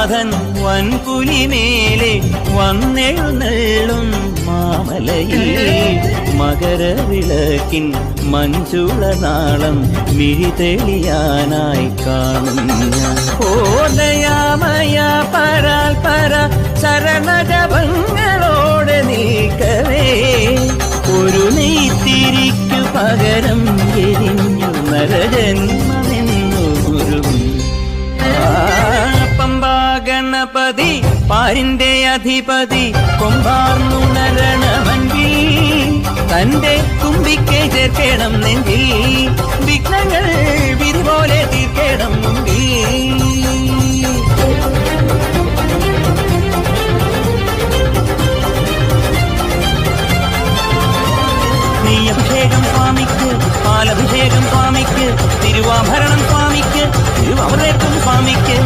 നാഥൻ വൻപുലിമേലെ വന്നെഴുന്നള്ളും മാമലയിൽ മകരവിളക്കിൻ മഞ്ചുളനാളം മിഴിതെളിയാനായി കാണും ഞാൻ. ഓദയാമയ പരാൽ പര ശരണജപങ്ങളോടെ നിൽക്കവേ ഒരു നെയ്ത്തിരിക്കു പകരം എരിഞ്ഞു നരജന്മമെന്നു ഗുരുവും. പമ്പാ ഗണപതി പാരിന്റെ അധിപതി കൊമ്പാർന്നുണരണമൻപിൽ തന്റെ തുമ്പിക്കെ ചേർക്കണം നെഞ്ചിൽ വിഘ്നങ്ങൾ വിധി പോലെ തീർക്കണം മുമ്പിൽ. നെയ്യഭിഷേകം സ്വാമിക്ക്, പാലഭിഷേകം സ്വാമിക്ക്, തിരുവാഭരണം സ്വാമിക്ക്, തിരുവമൃതം സ്വാമിക്ക്.